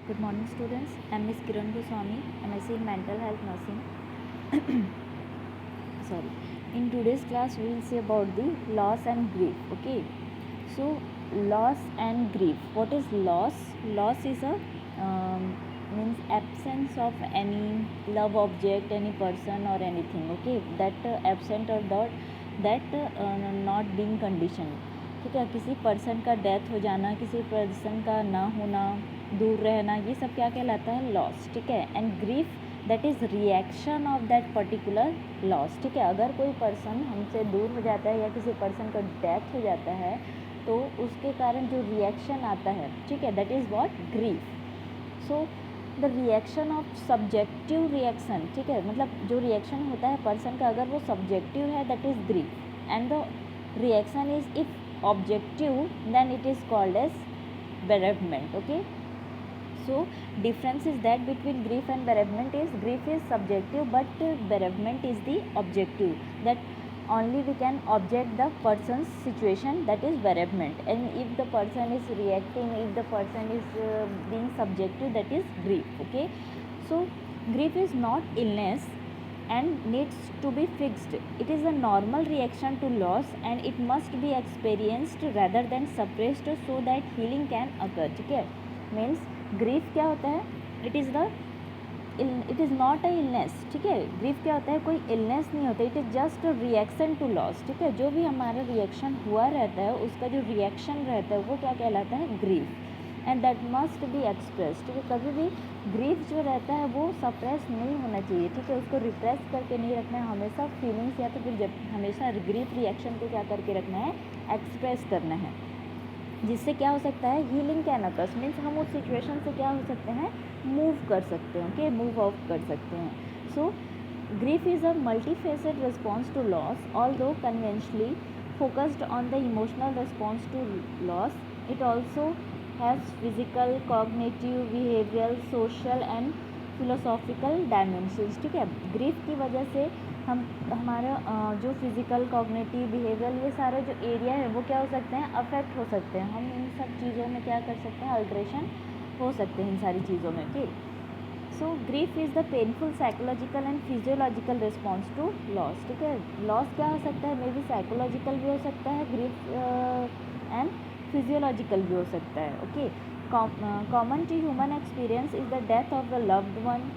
Good morning, students. I'm Miss Kiran Goswami, MSc in Mental Health Nursing. Sorry. In today's class, we will see about the loss and grief. Okay. So, loss and grief. What is loss? Loss is a means absence of any love object, any person or anything. Okay. That absent or that not being conditioned. ठीक है, किसी person का death हो जाना, किसी person का ना होना, दूर रहना, ये सब क्या कहलाता है? लॉस. ठीक है. And grief that is reaction of that particular loss. ठीक है. अगर कोई पर्सन हमसे दूर हो जाता है या किसी पर्सन का डेथ हो जाता है तो उसके कारण जो रिएक्शन आता है, ठीक है, that is what? Grief. So the reaction of subjective reaction, ठीक है, मतलब जो रिएक्शन होता है पर्सन का अगर वो सब्जेक्टिव है that is grief. And the reaction is if objective, then it is called as bereavement. Okay, so difference is that between grief and bereavement is grief is subjective but bereavement is the objective, that only we can object the person's situation, that is bereavement. And if the person is reacting, if the person is being subjective, that is grief. Okay, so grief is not illness and needs to be fixed. It is a normal reaction to loss and it must be experienced rather than suppressed so that healing can occur. ठीक है, means grief क्या होता है? It is not a illness. ठीक है, grief क्या होता है? कोई इलनेस नहीं होता. It is just a reaction to loss. ठीक है, जो भी हमारा रिएक्शन हुआ रहता है उसका जो रिएक्शन रहता है वो क्या कहलाता है? Grief. And that must be express. ठीक है, कभी भी ग्रीफ जो रहता है वो सप्रेस नहीं होना चाहिए. ठीक है, उसको रिप्रेस करके नहीं रखना है. हमेशा फीलिंग्स या तो फिर जब हमेशा ग्रीफ रिएक्शन को क्या करके रखना है? एक्सप्रेस करना है, जिससे क्या हो सकता है? Healing can occurs. मीन्स हम उस सिचुएशन से क्या हो सकते हैं? मूव कर सकते हैं. ओके, मूव आउट कर सकते हैं. So grief is a multifaceted response to loss. Although conventionally focused on the emotional response to loss, it also has physical, cognitive, behavioral, social and philosophical dimensions. ठीक है, grief की वजह से हम हमारा जो फिज़िकल, कॉग्निटिव, बिहेवियरल, ये सारे जो एरिया है वो क्या हो सकते हैं? अफेक्ट हो सकते हैं. हम इन सब चीज़ों में क्या कर सकते हैं? अल्ट्रेशन हो सकते हैं इन सारी चीज़ों में. ठीक. So grief is the painful psychological and physiological response to loss. ठीक है, लॉस क्या हो सकता है? मे बी साइकोलॉजिकल भी हो सकता है, ग्रीफ एंड फिजियोलॉजिकल भी हो सकता है. Okay, common to human experience is the death of the loved one,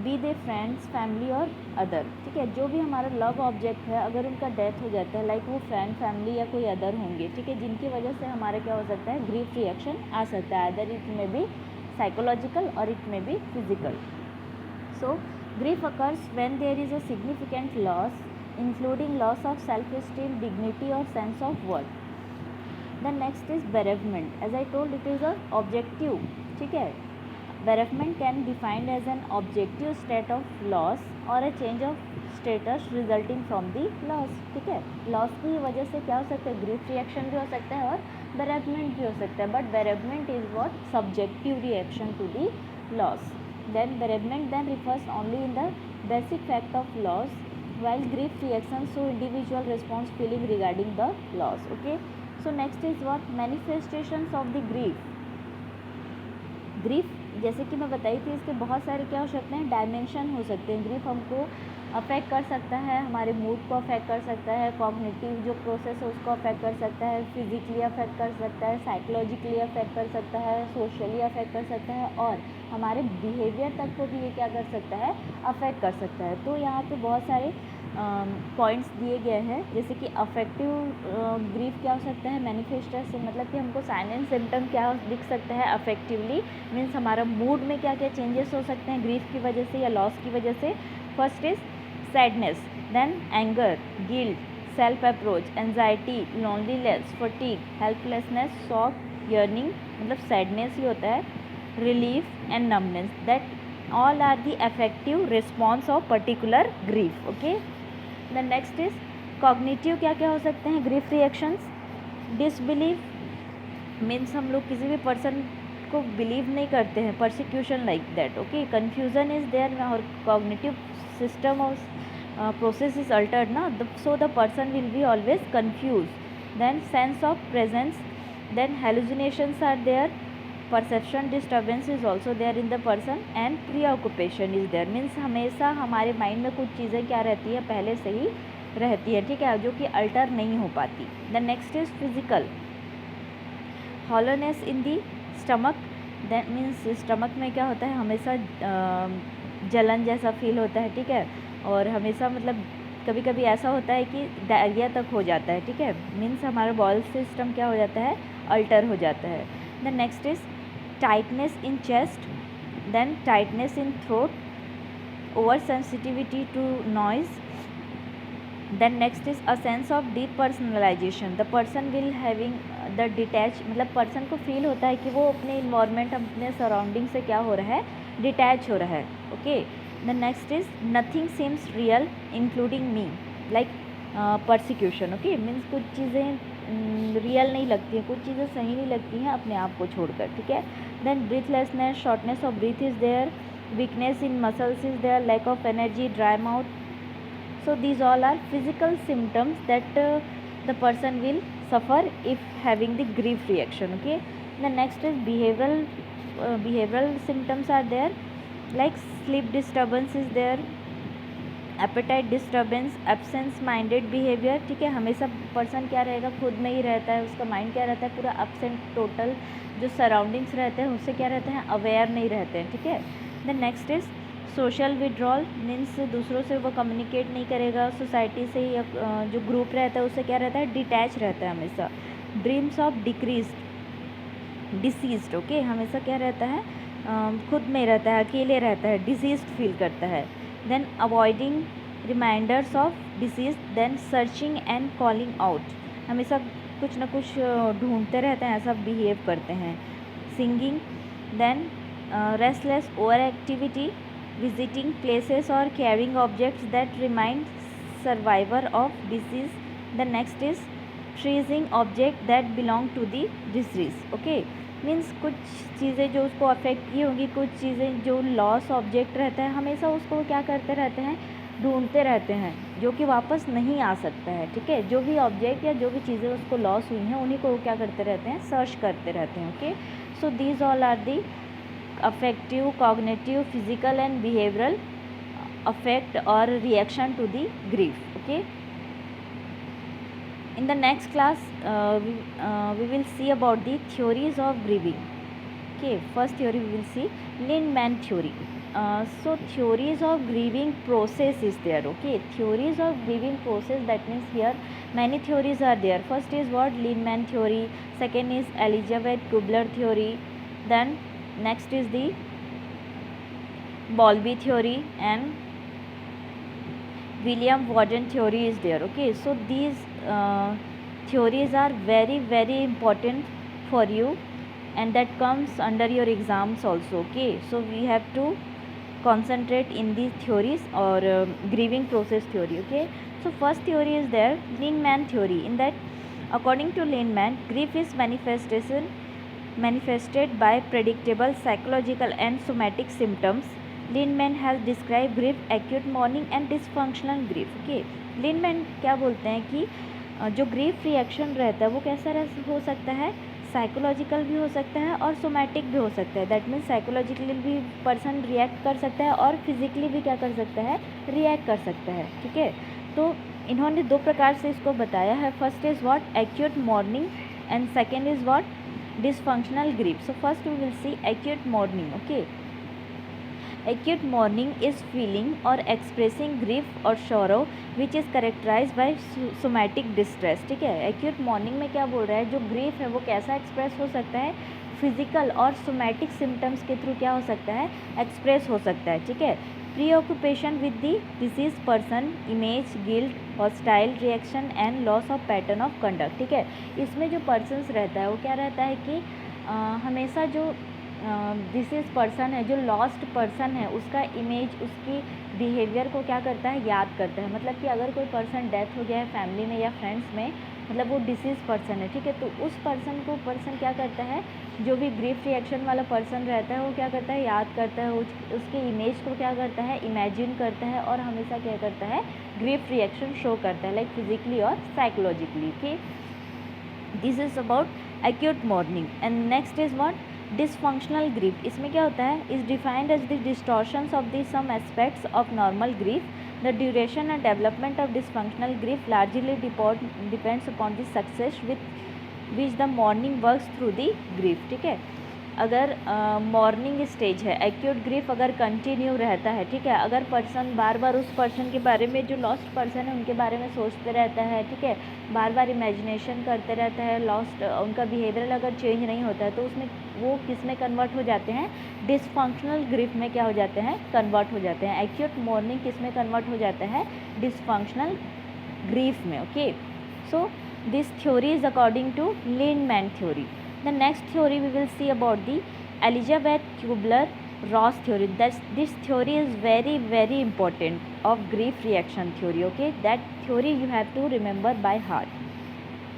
be they friends, family और अदर. ठीक है, जो भी हमारा लव ऑब्जेक्ट है अगर उनका डेथ हो जाता है, लाइक वो फ्रेंड, फैमिली या कोई अदर होंगे, ठीक है, जिनकी वजह से हमारा क्या हो सकता है? ग्रीफ रिएक्शन आ सकता है. अदर इट में भी psychological or it may be physical. So grief occurs when there is a significant loss, including loss of self-esteem, dignity or sense of worth. Then next is bereavement. As I told, it is a objective. ठीक है, bereavement can be defined as an objective state of loss or a change of status resulting from the loss. ठीक है, loss की वजह से क्या हो सकता है? ग्रीफ रिएक्शन भी हो सकता है और बेरेवमेंट भी हो सकता है. But bereavement is what? Subjective reaction to the loss. Then bereavement then refers only in the basic fact of loss, while grief reactions show individual response feeling regarding the loss. Okay, so next is what? Manifestations of the grief. Grief जैसे कि मैं बताई थी, इसके बहुत सारे क्या हो सकते हैं? डायमेंशन हो सकते हैं. ग्रीफ हमको अफेक्ट कर सकता है, हमारे मूड को अफेक्ट कर सकता है, कॉग्निटिव जो प्रोसेस है उसको अफेक्ट कर सकता है, फिजिकली अफेक्ट कर सकता है, साइकोलॉजिकली अफेक्ट कर सकता है, सोशली अफेक्ट कर सकता है और हमारे बिहेवियर तक को भी ये क्या कर सकता है? अफेक्ट कर सकता है. तो यहाँ पे बहुत सारे पॉइंट्स दिए गए हैं, जैसे कि अफेक्टिव ग्रीफ क्या हो सकता है? मैनिफेस्टर से मतलब कि हमको साइन एंड सिम्टम क्या दिख सकता है अफेक्टिवली. मीन्स हमारा मूड में क्या क्या चेंजेस हो सकते हैं ग्रीफ की वजह से या लॉस की वजह से. First is sadness, then anger, guilt, self approach, anxiety, loneliness, fatigue, helplessness, shock, yearning, मतलब सैडनेस ही होता है, relief and numbness. That all are the affective response of particular grief. Okay, the next is cognitive. क्या क्या हो सकते हैं grief reactions? disbelief means हम लोग किसी भी person को believe नहीं करते हैं, persecution like that. Okay, confusion is there, और cognitive system of process is altered ना, so the person will be always confused. Then sense of presence, then hallucinations are there, perception disturbance is also there in the person and preoccupation is there, means हमेशा हमारे mind में कुछ चीज़ें क्या रहती है, पहले से ही रहती है, ठीक है, जो कि अल्टर नहीं हो पाती. The next is physical, hollowness in the stomach, that means stomach में क्या होता है, हमेशा जलन जैसा फील होता है, ठीक है, और हमेशा मतलब कभी कभी ऐसा होता है कि डायरिया तक हो जाता है, ठीक है, मीन्स हमारा बॉल सिस्टम क्या हो जाता है, अल्टर हो जाता है. The next is tightness in chest, then tightness in throat, over sensitivity to noise. Then next is a sense of deep personalisation, the person will having the detach, मतलब person को feel होता है कि वो अपने इन्वायरमेंट, अपने surrounding से क्या हो रहा है, डिटैच हो रहा है. Okay. The next is nothing seems real including me, like persecution. Okay, means कुछ चीज़ें रियल नहीं लगती हैं, कुछ चीज़ें सही नहीं लगती हैं अपने आप को छोड़कर, ठीक है. Then breathlessness, shortness of breath is there, weakness in muscles is there, lack of energy, dry mouth. So these all are physical symptoms that the person will suffer if having the grief reaction. Okay. The next is behavioral symptoms are there, like sleep disturbance is there, appetite disturbance, absence minded behavior. ठीक है, हमेशा person क्या रहेगा, खुद में ही रहता है, उसका माइंड क्या रहता है, पूरा absent, टोटल जो सराउंडिंग्स रहते हैं उससे क्या रहते हैं, अवेयर नहीं रहते हैं, ठीक है. The next is social withdrawal, means दूसरों से वो कम्युनिकेट नहीं करेगा, सोसाइटी से या जो ग्रुप रहता है उससे क्या रहता है, डिटैच रहता है हमेशा. Dreams of deceased. ओके, हमेशा क्या रहता है, खुद में रहता है, अकेले रहता है, डिसीज्ड फील करता है. Then avoiding reminders of disease, then searching and calling out, हमेशा कुछ ना कुछ ढूंढते रहते हैं, ऐसा बिहेव करते हैं. Singing, then restless over activity, visiting places or carrying objects that remind survivor of disease. The next is freezing object that belong to the disease. Okay, means कुछ चीज़ें जो उसको अफेक्ट की होंगी, कुछ चीज़ें जो लॉस ऑब्जेक्ट रहता है, हमेशा उसको क्या करते रहते हैं, ढूंढते रहते हैं, जो कि वापस नहीं आ सकता है, ठीक है. जो भी ऑब्जेक्ट या जो भी चीज़ें उसको लॉस हुई हैं उन्हीं को क्या करते रहते हैं, सर्च करते रहते हैं. Okay, so these all are the affective, cognitive, physical and behavioral effect or reaction to the grief. Okay, in the next class we will see about the theories of grieving. Okay, first theory we will see Lindemann theory. So theories of grieving process is there. Okay, theories of grieving process, that means here many theories are there. First is what, Lindemann theory. Second is Elizabeth Kubler theory. Then next is the Bowlby theory and William Warden theory is there. Okay, so these theories are very very important for you, and that comes under your exams also. Okay, so we have to concentrate in these theories or grieving process theory. Okay, so first theory is there, Lindemann theory. In that, according to Lindemann, grief is manifested by predictable psychological and somatic symptoms. Lindemann has described grief, acute mourning and dysfunctional grief. Okay, Lindemann क्या बोलते हैं कि जो grief reaction रहता है वो कैसा हो सकता है, साइकोलॉजिकल भी हो सकता है और सोमैटिक भी हो सकता है. दैट मीन्स साइकोलॉजिकली भी पर्सन रिएक्ट कर सकता है और फिजिकली भी क्या कर सकता है, रिएक्ट कर सकता है, ठीक है. तो इन्होंने दो प्रकार से इसको बताया है. First is what, acute morning, and second is what, dysfunctional grief. So first we will see acute mourning. Okay, acute mourning is feeling or expressing grief or sorrow which is characterized by somatic distress. ठीक है, acute mourning में क्या बोल रहा है, जो grief है वो कैसा एक्सप्रेस हो सकता है, फिजिकल और सोमैटिक सिम्टम्स के थ्रू क्या हो सकता है, एक्सप्रेस हो सकता है, ठीक है. प्रीऑक्यूपेशन with the disease person, image, guilt, hostile reaction and loss of pattern of conduct. ठीक है, इसमें जो पर्सन्स रहता है वो क्या रहता है कि हमेशा जो डिसीज पर्सन है, जो लॉस्ट पर्सन है, उसका इमेज, उसकी बिहेवियर को क्या करता है, याद करता है. मतलब कि अगर कोई पर्सन डेथ हो गया है फैमिली में या फ्रेंड्स में, मतलब वो डिसीज पर्सन है, ठीक है, तो उस पर्सन क्या करता है, जो भी ग्रीफ रिएक्शन वाला पर्सन रहता है वो क्या करता है, याद करता है, उसके इमेज को क्या करता है, इमेजिन करता है और हमेशा क्या करता है, ग्रीफ रिएक्शन शो करता है, लाइक फिजिकली और psychologically. Okay, this is about acute mourning. And next is what, dysfunctional grief, इसमें क्या होता है, is defined as the distortions of the some aspects of normal grief. The duration and development of dysfunctional grief largely depends upon the success which the mourning works through the grief. ठीक है, अगर mourning stage है, acute grief अगर continue रहता है, ठीक है, अगर पर्सन बार बार उस पर्सन के बारे में, जो लॉस्ट पर्सन है उनके बारे में सोचते रहता है, ठीक है, बार बार इमेजिनेशन करते रहता है, लॉस्ट उनका बिहेवियर अगर चेंज नहीं होता है तो उसमें वो किस में कन्वर्ट हो जाते हैं, डिसफंक्शनल ग्रीफ में क्या हो जाते हैं, कन्वर्ट हो जाते हैं. एक्यूट मॉर्निंग किस में कन्वर्ट हो जाता है, डिसफंक्शनल ग्रीफ में. Okay, so this theory is according to Lindemann theory. The next theory we will see about the Elizabeth Kubler-Ross theory. This theory is very important of grief reaction theory. Okay, that theory you have to remember by heart.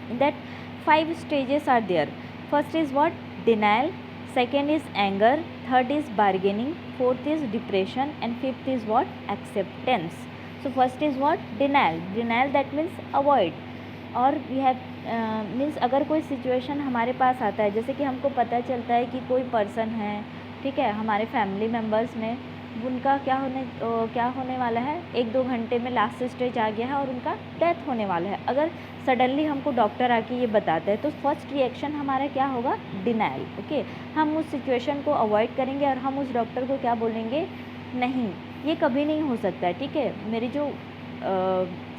In that 5 stages are there. First is what? Denial. Second is anger. Third is bargaining. Fourth is depression. And fifth is what? Acceptance. So first is what? Denial. Denial, that means avoid. और we have means अगर कोई situation हमारे पास आता है, जैसे कि हमको पता चलता है कि कोई पर्सन है, ठीक है, हमारे फैमिली मेम्बर्स में उनका क्या होने वाला है, 1-2 घंटे में लास्ट स्टेज आ गया है और उनका डेथ होने वाला है. अगर सडनली हमको डॉक्टर आके ये बताता है तो फर्स्ट रिएक्शन हमारा क्या होगा, डिनाइल. ओके, हम उस सिचुएशन को अवॉइड करेंगे और हम उस डॉक्टर को क्या बोलेंगे, नहीं ये कभी नहीं हो सकता है, ठीक है, मेरी जो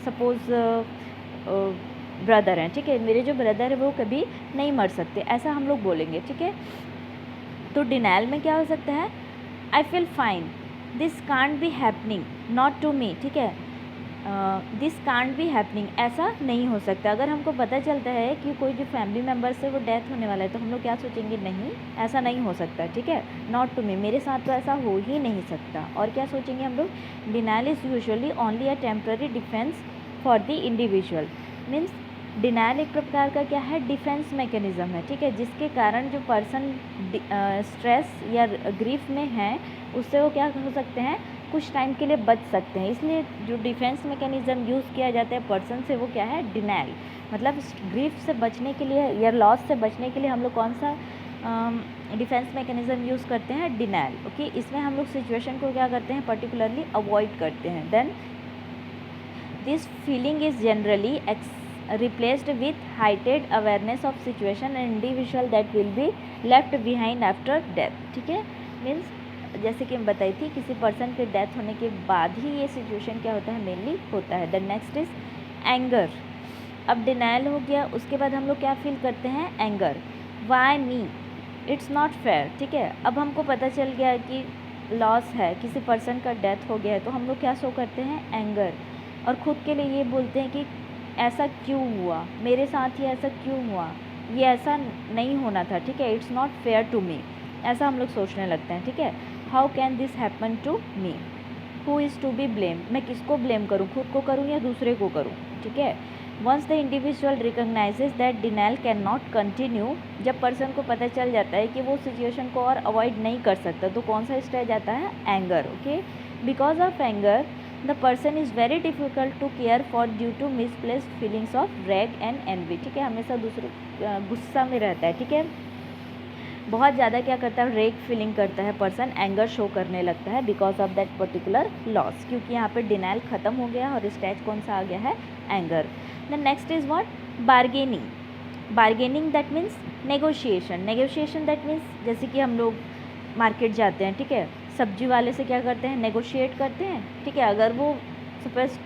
सपोज़ ब्रदर हैं, ठीक है, मेरे जो ब्रदर है वो कभी नहीं मर सकते, ऐसा हम लोग बोलेंगे. ठीक है, तो डिनाइल में क्या हो सकता है, I feel fine, this can't be happening, not to me. ठीक है, दिस कांट बी हैपनिंग, ऐसा नहीं हो सकता. अगर हमको पता चलता है कि कोई जो फैमिली मेम्बर से वो डेथ होने वाला है तो हम लोग क्या सोचेंगे, नहीं ऐसा नहीं हो सकता. ठीक है, नॉट टू मी, मेरे साथ तो ऐसा हो ही नहीं सकता. और क्या सोचेंगे हम लोग, denial is usually only a temporary defence for the individual. Means denial एक प्रकार का क्या है, डिफेंस मैकेनिज़्म है. ठीक है, जिसके कारण जो पर्सन स्ट्रेस या ग्रीफ में है उससे वो क्या हो सकते हैं, कुछ टाइम के लिए बच सकते हैं. इसलिए जो डिफेंस मैकेनिज़्म यूज़ किया जाता है पर्सन से वो क्या है, डिनाइल. मतलब ग्रीफ से बचने के लिए या लॉस से बचने के लिए हम लोग कौन सा डिफेंस मैकेनिज़्म यूज़ करते हैं, डिनाइल. ओके, इसमें हम लोग सिचुएशन को क्या करते हैं, पर्टिकुलरली अवॉइड करते हैं. Then this feeling is generally replaced with heightened awareness of situation and individual that will be left behind after death. ठीक है, मीन्स जैसे कि हम बताई थी, किसी पर्सन के डेथ होने के बाद ही ये सिचुएशन क्या होता है, मेनली होता है. The next is anger. अब डिनाइल हो गया, उसके बाद हम लोग क्या फील करते हैं, anger. Why me, it's not fair. ठीक है, अब हमको पता चल गया कि लॉस है, किसी पर्सन का डेथ हो गया है, तो हम लोग क्या शो करते हैं, एंगर. और ख़ुद के लिए ये बोलते हैं कि ऐसा क्यों हुआ, मेरे साथ ही ऐसा क्यों हुआ, ये ऐसा नहीं होना था. ठीक है, it's not fair to me, ऐसा हम लोग सोचने लगते हैं. ठीक है, how can this happen to me, who is to be blame, मैं किसको ब्लेम करूँ, खुद को करूँ या दूसरे को करूँ. ठीक है, once the individual recognises that denial can not continue, जब पर्सन को पता चल जाता है कि वो सिचुएशन को और अवॉइड नहीं कर सकता, तो कौन सा स्टेज आता है, anger. Okay, because of anger the person is very difficult to care for due to misplaced feelings of rage and envy. ठीक है, हमेशा दूसरे गुस्सा में रहता है. ठीक है, बहुत ज़्यादा क्या करता है, रेग फीलिंग करता है पर्सन, एंगर शो करने लगता है because of that particular loss, क्योंकि यहाँ पे डिनाइल ख़त्म हो गया और स्टेज कौन सा आ गया है, anger. The next is what, bargaining. Bargaining that means negotiation. Negotiation that means जैसे कि हम लोग मार्केट जाते हैं, ठीक है, सब्जी वाले से क्या करते हैं, नेगोशिएट करते हैं. ठीक है, अगर वो सपोज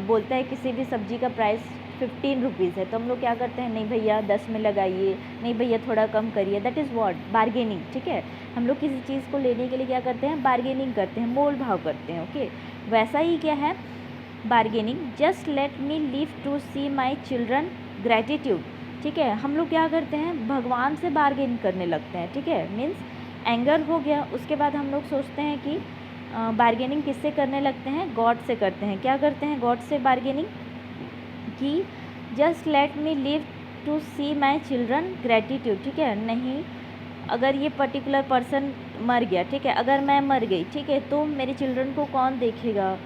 बोलता है किसी भी सब्जी का प्राइस 15 रुपीज़ है, तो हम लोग क्या करते हैं, नहीं भैया 10 में लगाइए, नहीं भैया थोड़ा कम करिए. That is what, bargaining. ठीक है, हम लोग किसी चीज़ को लेने के लिए क्या करते हैं, बार्गेनिंग करते हैं, मोल भाव करते हैं. ओके, वैसा ही क्या है bargaining. Just let me live to see my children gratitude. ठीक है, हम लोग क्या करते हैं, भगवान से बार्गेन करने लगते हैं. ठीक है, मीन्स एंगर हो गया, उसके बाद हम लोग सोचते हैं कि बार्गेनिंग किससे करने लगते हैं, गॉड से करते हैं. क्या करते हैं, गॉड से बार्गेनिंग कि just let me live to see my children gratitude. ठीक है, नहीं अगर ये पर्टिकुलर पर्सन मर गया, ठीक है, अगर मैं मर गई, ठीक है, तो मेरे चिल्ड्रन को कौन देखेगा,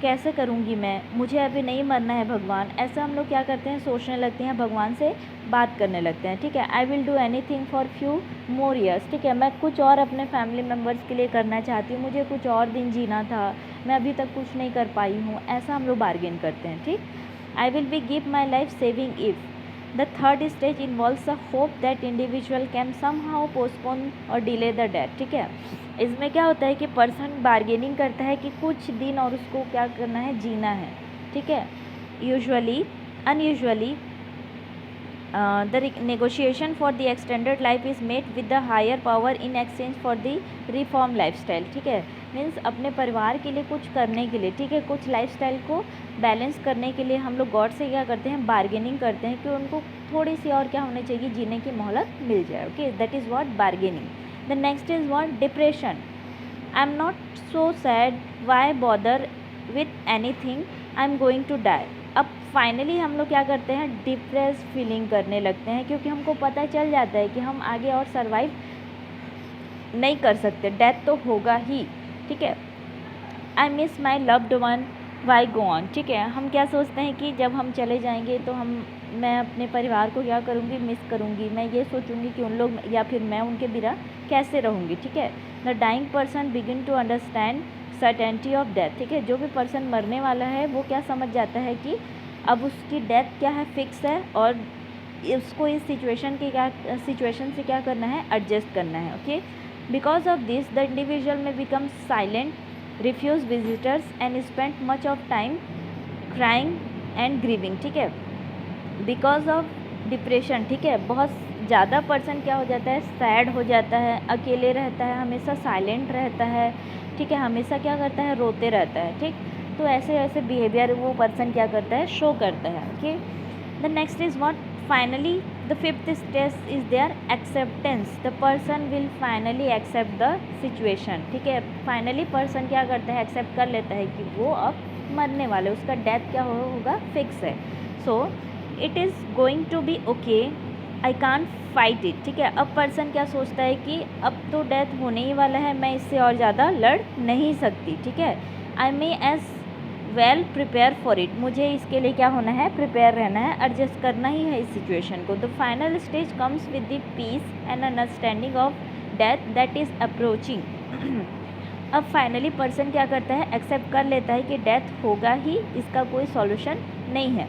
कैसे करूँगी मैं, मुझे अभी नहीं मरना है भगवान, ऐसा हम लोग क्या करते हैं, सोचने लगते हैं, भगवान से बात करने लगते हैं, ठीक है। I will do anything for few more years, ठीक है, मैं कुछ और अपने फैमिली मेम्बर्स के लिए करना चाहती हूँ, मुझे कुछ और दिन जीना था, मैं अभी तक कुछ नहीं कर पाई हूँ, ऐसा हम लोग बार्गेन करते हैं, ठीक। I will be give my life saving if, the third stage involves a hope that individual can somehow postpone और डिले द डेथ, ठीक है। इसमें क्या होता है कि पर्सन बार्गेनिंग करता है कि कुछ दिन और उसको क्या करना है, जीना है, ठीक है। Usually unusually the negotiation for the extended life is made with the higher power in exchange for the reform lifestyle, ठीक है। मीन्स अपने परिवार के लिए कुछ करने के लिए, ठीक है, कुछ लाइफस्टाइल को बैलेंस करने के लिए हम लोग गॉड से क्या करते हैं, बार्गेनिंग करते हैं कि उनको थोड़ी सी और क्या होनी चाहिए, जीने की मोहलत मिल जाए, okay, that is what bargaining. The next is what depression. I am not so sad, why bother with anything, I am going to die. अब फाइनली हम लोग क्या करते हैं, डिप्रेस फीलिंग करने लगते हैं, क्योंकि हमको पता चल जाता है कि हम आगे और सरवाइव नहीं कर सकते, डेथ तो होगा ही, ठीक है। I miss my loved one, why go on, ठीक है। हम क्या सोचते हैं कि जब हम चले जाएंगे तो मैं अपने परिवार को क्या करूँगी, मिस करूँगी, मैं ये सोचूंगी कि उन लोग या फिर मैं उनके बिना कैसे रहूँगी, ठीक है। The dying person begin to understand certainty of death, ठीक है। जो भी पर्सन मरने वाला है वो क्या समझ जाता है कि अब उसकी डेथ क्या है, फिक्स है, और उसको इस सिचुएशन से क्या करना है, एडजस्ट करना है, okay. Because of this the individual में become silent, refuse visitors and spend much of time crying and grieving, ठीक है। बिकॉज ऑफ डिप्रेशन, ठीक है, बहुत ज़्यादा पर्सन क्या हो जाता है, सैड हो जाता है, अकेले रहता है, हमेशा साइलेंट रहता है, ठीक है, हमेशा क्या करता है, रोते रहता है, ठीक। तो ऐसे ऐसे बिहेवियर वो पर्सन क्या करता है, शो करता है, okay. The next is what, finally the fifth stage is there acceptance, the person will finally accept the situation, ठीक है। फाइनली पर्सन क्या करता है, एक्सेप्ट कर लेता है कि वो अब मरने वाले, उसका डेथ क्या होगा, फिक्स है। So it is going to be okay, I can't fight it, ठीक है। अब पर्सन क्या सोचता है कि अब तो डेथ होने ही वाला है, मैं इससे और ज़्यादा लड़ नहीं सकती, ठीक है। I may as well prepare for it, मुझे इसके लिए क्या होना है, प्रिपेयर रहना है, एडजस्ट करना ही है इस सिचुएशन को। The final stage comes with the peace and understanding of death that is approaching. अब फाइनली पर्सन क्या करता है, एक्सेप्ट कर लेता है कि डेथ होगा ही, इसका कोई सॉल्यूशन नहीं है।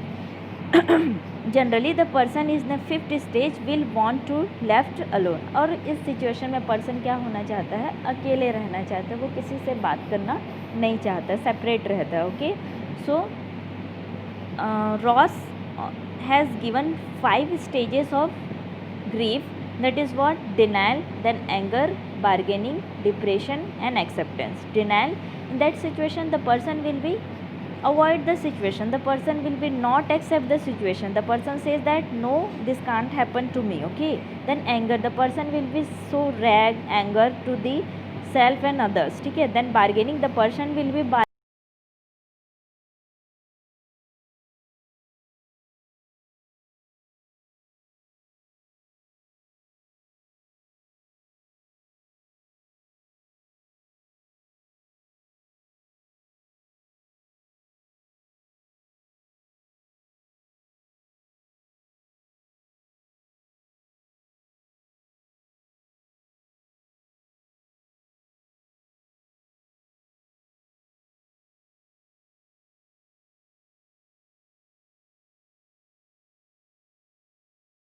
Generally the person is the fifth stage will want to left alone, और इस सिचुएशन में पर्सन क्या होना चाहता है, अकेले रहना चाहता है, वो किसी से बात करना नहीं चाहता, सेपरेट रहता है, okay. So Ross has given 5 stages of grief, that is what, denial, then anger, bargaining, depression and acceptance. Denial, in that situation the person will be avoid the situation, the person will be not accept the situation, the person says that no, this can't happen to me, okay. Then anger, the person will be so rag anger to the self and others, ठीक है। then bargaining, the person will be